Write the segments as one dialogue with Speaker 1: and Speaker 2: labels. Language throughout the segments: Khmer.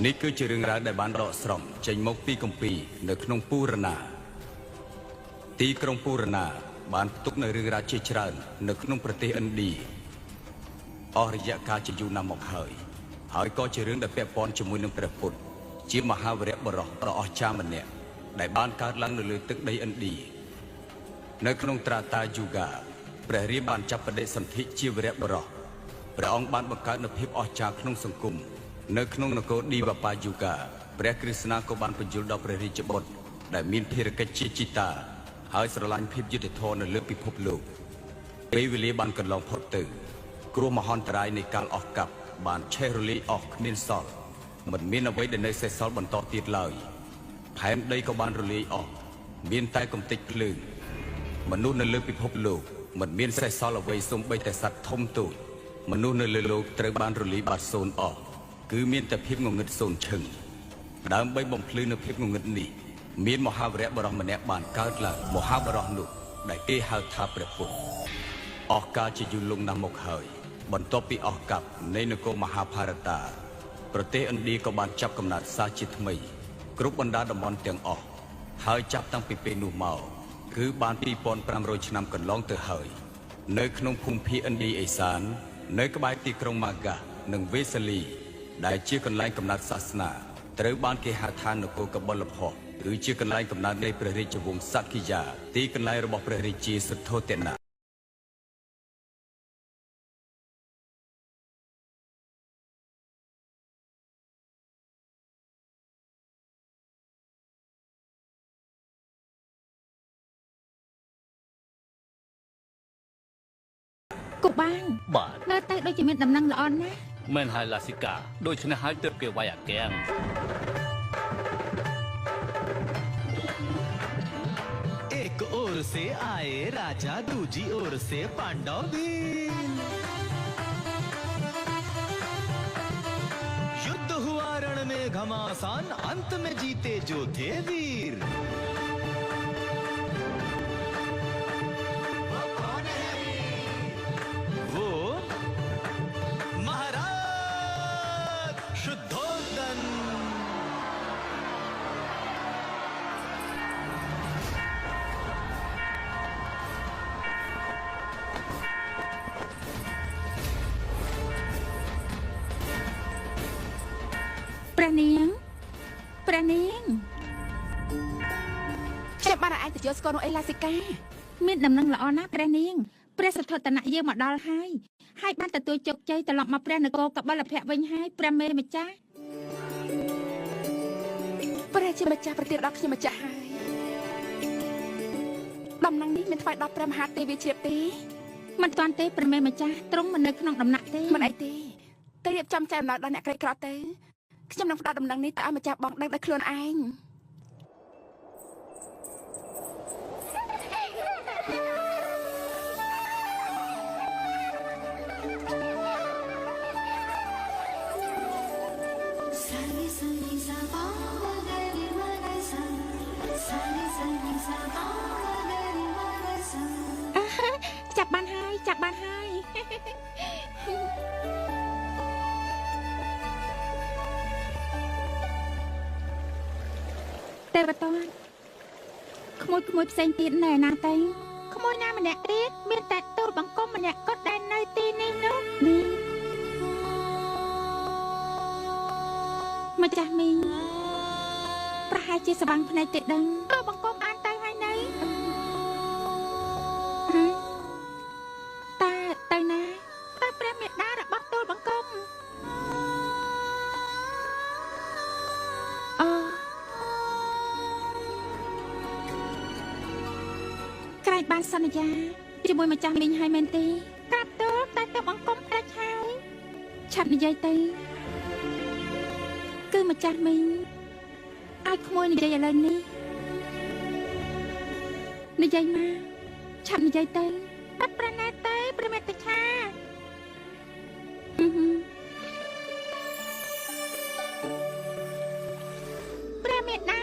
Speaker 1: នេះគឺជារឿងរ៉ាវដែលបានដកស្រង់ចេញមកពីគម្ពីរនៅក្នុងពូរណាទីក្រុងពូរណាបានផ្ទុកនៅរឿងរ៉ាវជាច្រើននៅក្នុងប្រទេសឥណ្ឌាអស់រយៈកាលជាយូរណាស់មកហើយក៏ជារឿងដែលពាក់ព័ន្ធជាមួយនឹងព្រះពុទ្ធជាមហាវីរបុរសដ៏អស្ចារ្យម្នាក់ដែលបានកើតឡើងនៅលើទឹកដីឥណ្ឌានៅក្នុងត្រាតាយូហ្គាព្រះរាមបានចាប់បដិសន្ធិជាវីរបុរសព្រះអង្គបានបង្កើតនូវភាពអស្ចារ្យក្នុងសង្គមនៅក្នុងនគរឌីវបាយូហ្គាព្រះគ្រីស្ទក៏បានបញ្ជូលដល់ព្រះរាជបុត្រដែលមានភារកិច្ចជាជីតាហើយស្រឡាញ់ភាពយុត្តិធម៌នៅលើពិភពលោកពេលវេលាបានកន្លងផុតទៅគ្រោះមហន្តរាយនៃកាលអស់កັບបានឆេះរលាយអស់គ្មានសល់មិនមានអ្វីដែលនៅសេសសល់បន្តទៀតឡើយផែនដីក៏បានរលាយអស់មានតែកំទេចភ្លើងមនុស្សនៅលើពិភពលោកមិនមានសេសសល់អ្វីសូម្បីតែសត្វធំតូចមនុស្សនៅលើលោកត្រូវបានរលាយបាត់សូន្យអស់គឺមានតែភាពងងឹតសូន្យឈឹងដើម្បីបំភ្លឺនៅភាពងងឹតនេះមានមហាវីរបុរសម្នាក់បានកើតឡើងមហាបុរសនោះដែលគេហៅថាព្រះពុទ្ធអស់កាលជាយូរលង់ណាស់មកហើយបន្ទាប់ពីអស់កັບនៃនគរមហាភារតាប្រទេសឥណ្ឌាក៏បានចាប់កំណើតសាជាថ្មីគ្រប់បណ្ដាតំបន់ទាំងអស់ហើយចាប់តាំងពីពេលនោះមកគឺបាន2500ឆ្នាំកន្លងទៅហើយនៅក្នុងភូមិភាគឥណ្ឌាឦសាននៅក្បែរទីក្រុងម៉ាហ្កានិងវេសាលីដែលជាកន្លែងកំណើតសាសនាត្រូវបានគេហៅថានគរកបិលភ័ក្រឬជាកន្លែងកំណើតនៃព្រះរាជវង្សសក្កិយាទីកន្លែងរបស់ព្រះរាជាសិទ្ធត្ថទនៈ
Speaker 2: គូបាង
Speaker 3: បាទ
Speaker 2: នៅតែដូចជាមានដំណឹងល្អណាស់
Speaker 3: មែនហើយឡាស៊ីកាដូច្នេះហើយទើបគេវាយអាកាំង
Speaker 4: एक ओर से आए राजा दूजी ओर से पांडव भी युद्ध हुआ रण में घमासान अंत में जीते जो थे वीर वो महाराज शुद्धोदन
Speaker 2: ព្រះនាង
Speaker 5: ខ្ញុំបានឲ្យទៅយកស្គាល់នោះអីឡាស៊ីកា
Speaker 2: មានដំណឹងល្អណាស់ព្រះនាងព្រះសិទ្ធត្ថនៈយើងមកដល់ហើយបានទទួលជោគជ័យត្រឡប់មកព្រះនគរកបិលភៈវិញហើយព្រះមេម្ចាស់
Speaker 5: ព្រះជាម្ចាស់ប្រទានដល់ខ្ញុំម្ចាស់ហើយដំណឹងនេះមានថ្វាយដល់ព្រះមហាទេវីជ្រាបទេ
Speaker 2: មិនទាន់ទេព្រះមេម្ចាស់ទ្រង់មិននៅក្នុងដំណាក់ទេ
Speaker 5: មិនអីទេទៅរៀបចំចែកអំណោយដល់អ្នកក្រីក្រទៅខ្ញុំនឹងផ្ដល់ដំណឹងនេះទៅឲ្យម្ចាស់បងដឹងដោយខ្លួនឯង
Speaker 2: ចាប់បានហើយ តែបតនក្មួយផ្សេងទៀតនៅណាទៅក្មួយណាម្នាក់ទៀតមានតែទូលបង្គំម្នាក់គាត់ដែលនៅទីនេះនោះនេះម្ចាស់មីងប្រហែលជាស្វាំងភ្នែកទេដឹងទូលបង្គំបានទៅហើយនៅតើទៅណាតើព្រះមេដារបស់ទូលបង្គំក្រែងបានសន្យាជាមួយម្ចាស់មីងហើយមែនទេក្រាបទូលតែទៅបង្គំផ្ដាច់ហើយឆាប់និយាយទៅគឺម្ចាស់មីងឲ្យក្មួយនិយាយឥឡូវនេះនិយាយមកឆាប់និយាយទៅអត់ប្រណែទេព្រះមេត្តាព្រះមេដា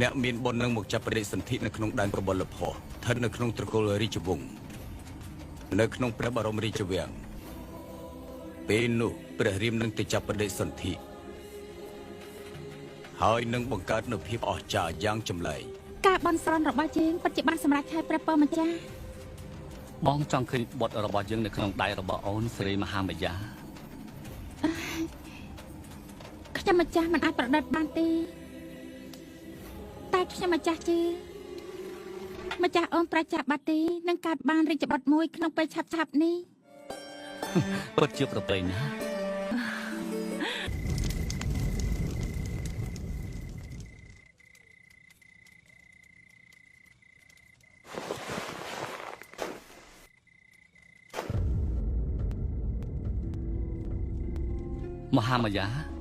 Speaker 1: អ្នកមានបុណ្យនឹងមកចាប់បដិសន្ធិនៅក្នុងដែនកបលភស្ថស្ថិតនៅក្នុងត្រកូលរាជវង្សនៅក្នុងព្រះបរមរាជវាំងពេលនោះព្រះរាមនឹងទៅចាប់បដិសន្ធិហើយនឹងបង្កើតនូវភាពអស្ចារ្យយ៉ាងចម្លែក
Speaker 2: ការបន់ស្រន់របស់យើងពិតជាបានសម្រេចហើយព្រះពរម្ចាស់
Speaker 3: បងចង់ឃើញបុត្ររបស់យើងនៅក្នុងដៃរបស់អូនសេរីមហាមាយា
Speaker 2: ខ្ញុំម្ចាស់មិនអាចប្រឌិតបានទេតែខ្ញុំម្ចាស់ជឿម្ចាស់អូនប្រជាបាទីនឹងកើតបានរាជបុត្រមួយក្នុងពេលឆាប់ៗនេះ
Speaker 3: ពិតជាប្រពៃណាស់ មហាមាយា